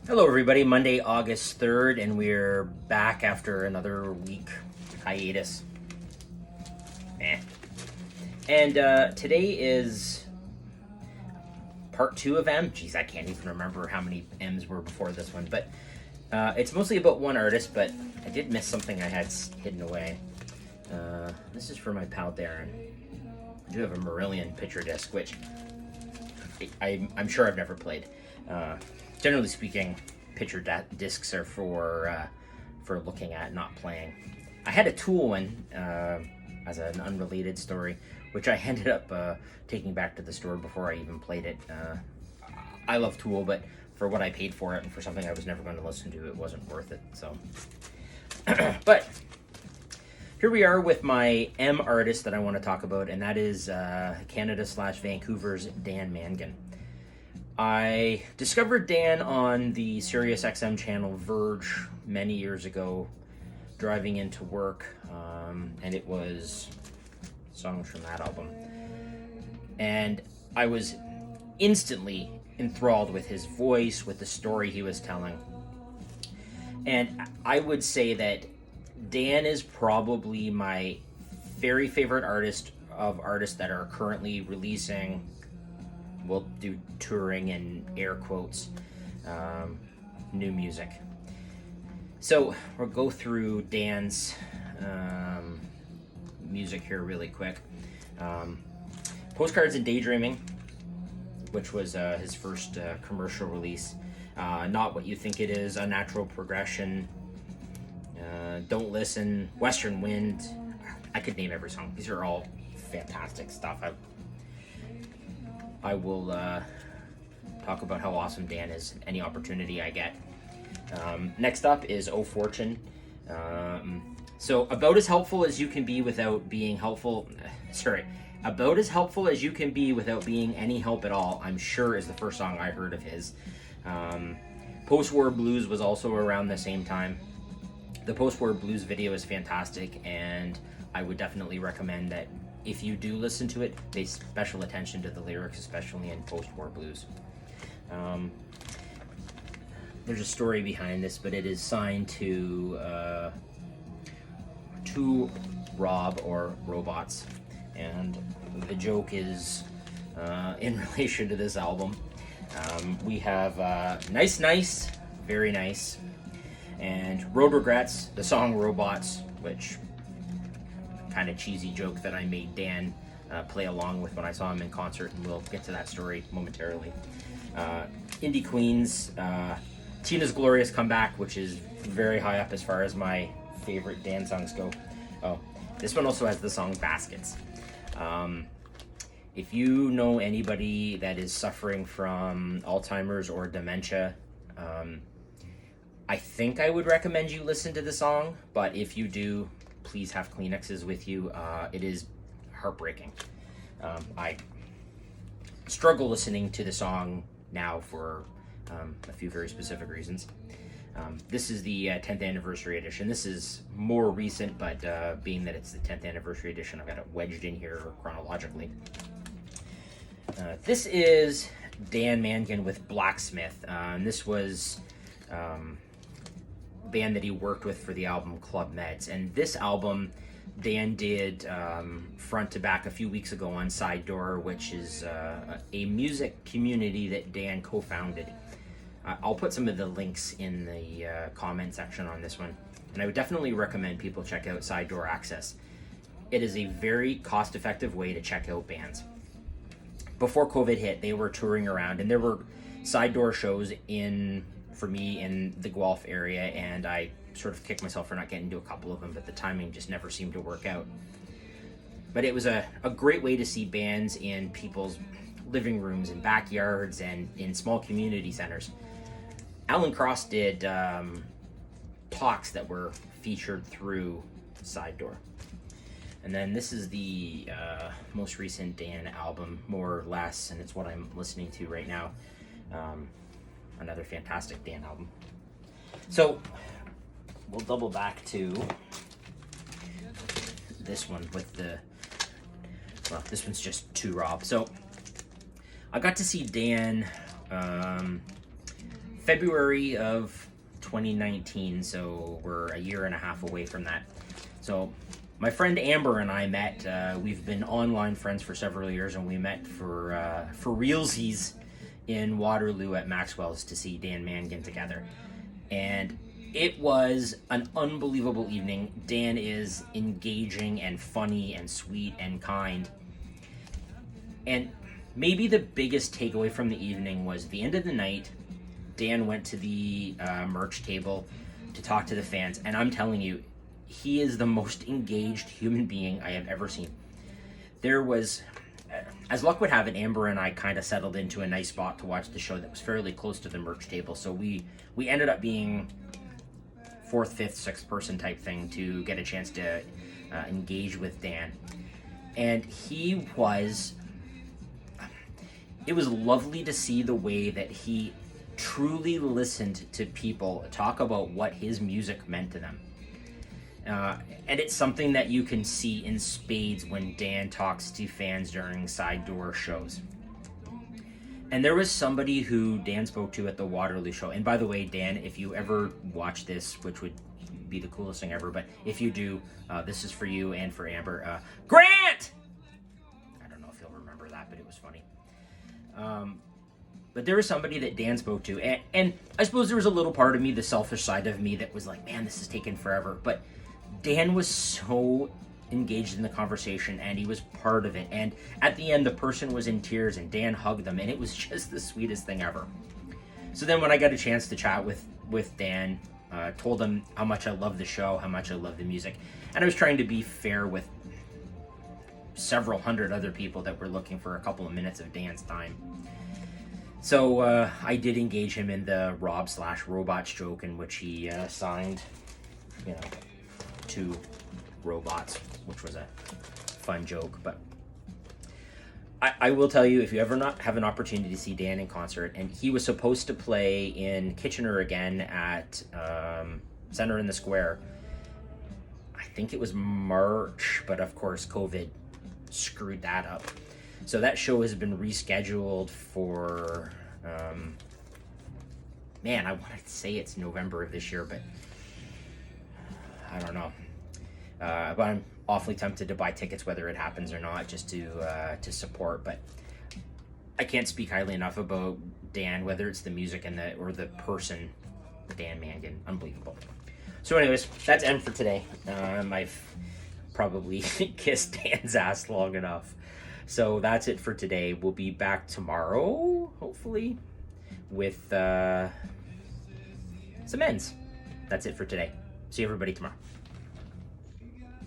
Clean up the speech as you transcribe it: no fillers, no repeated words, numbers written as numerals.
Hello, everybody. Monday, August 3rd, and we're back after another week hiatus. And today is part 2 of M. Jeez, I can't even remember how many M's were before this one, but it's mostly about one artist, but I did miss something I had hidden away. This is for my pal Darren. I do have a Marillion picture disc, which I'm sure I've never played. Generally speaking, picture discs are for looking at, not playing. I had a Tool one as an unrelated story, which I ended up taking back to the store before I even played it. I love Tool, but for what I paid for it and for something I was never going to listen to, it wasn't worth it. So, but here we are with my M artist that I want to talk about, and that is Canada/Vancouver's Dan Mangan. I discovered Dan on the SiriusXM channel Verge many years ago, driving into work, and it was songs from that album. And I was instantly enthralled with his voice, with the story he was telling. And I would say that Dan is probably my very favorite artist of artists that are currently releasing, we'll do touring and air quotes, new music. So we'll go through Dan's music here really quick. Postcards and Daydreaming, which was his first commercial release. Not What You Think It Is, Unnatural Progression, Don't Listen, Western Wind. I could name every song. These are all fantastic stuff. I will talk about how awesome Dan is any opportunity I get. Next up is Oh Fortune. So about as helpful as you can be without being helpful. About as helpful as you can be without being any help at all, I'm sure is the first song I heard of his. Post-War Blues was also around the same time. The Post-War Blues video is fantastic, and I would definitely recommend that if you do listen to it, pay special attention to the lyrics, especially in Post-War Blues. There's a story behind this, but it is signed to Rob or Robots, and the joke is in relation to this album. We have Nice, Very Nice, and Road Regrets, the song Robots, which kind of cheesy joke that I made Dan play along with when I saw him in concert, and we'll get to that story momentarily. Indie Queens, Tina's Glorious Comeback, which is very high up as far as my favorite Dan songs go. Oh, this one also has the song Baskets. If you know anybody that is suffering from Alzheimer's or dementia, I think I would recommend you listen to the song, but if you do, please have Kleenexes with you. It is heartbreaking. I struggle listening to the song now for a few very specific reasons. This is the 10th anniversary edition. This is more recent, but being that it's the 10th anniversary edition, I've got it wedged in here chronologically. This is Dan Mangan with Blacksmith. And this was a band that he worked with for the album Club Meds. And this album Dan did front to back a few weeks ago on Side Door, which is a music community that Dan co-founded. I'll put some of the links in the comment section on this one, and I would definitely recommend people check out Side Door Access. It is a very cost-effective way to check out bands. Before COVID hit, they were touring around, and there were Side Door shows for me in the Guelph area, and I sort of kicked myself for not getting to a couple of them, but the timing just never seemed to work out. But it was a great way to see bands in people's living rooms and backyards and in small community centers. Alan Cross did talks that were featured through Side Door. And then this is the most recent Dan album, More or Less, and it's what I'm listening to right now. Another fantastic Dan album. So we'll double back to this one with this one's just to Rob. So I got to see Dan February of 2019, so we're a year and a half away from that. So my friend Amber and I met. We've been online friends for several years, and we met for realsies in Waterloo at Maxwell's to see Dan Mangan together. And it was an unbelievable evening. Dan is engaging and funny and sweet and kind. And maybe the biggest takeaway from the evening was the end of the night, Dan went to the merch table to talk to the fans. And I'm telling you, he is the most engaged human being I have ever seen. There was, as luck would have it, Amber and I kind of settled into a nice spot to watch the show that was fairly close to the merch table. So we ended up being fourth, fifth, sixth person type thing to get a chance to engage with Dan. And it was lovely to see the way that he truly listened to people talk about what his music meant to them. And it's something that you can see in spades when Dan talks to fans during side door shows. And there was somebody who Dan spoke to at the Waterloo show. And by the way, Dan, if you ever watch this, which would be the coolest thing ever, but if you do, this is for you and for Amber. Grant! I don't know if you'll remember that, but it was funny. But there was somebody that Dan spoke to. And I suppose there was a little part of me, the selfish side of me, that was like, man, this is taking forever. But Dan was so engaged in the conversation, and he was part of it. And at the end, the person was in tears, and Dan hugged them, and it was just the sweetest thing ever. So then when I got a chance to chat with Dan, told him how much I love the show, how much I love the music, and I was trying to be fair with several hundred other people that were looking for a couple of minutes of Dan's time. So I did engage him in the Rob/Robots joke, in which he signed, 2 robots, which was a fun joke. But I will tell you, if you ever not have an opportunity to see Dan in concert, and he was supposed to play in Kitchener again at Center in the Square, I think it was March, but of course COVID screwed that up. So that show has been rescheduled for, I want to say it's November of this year, but I don't know. But I'm awfully tempted to buy tickets whether it happens or not, just to support. But I can't speak highly enough about Dan, whether it's the music or the person, Dan Mangan. Unbelievable. So anyways, that's M for today. I've probably kissed Dan's ass long enough. So that's it for today. We'll be back tomorrow, hopefully, with some ends. That's it for today. See everybody tomorrow.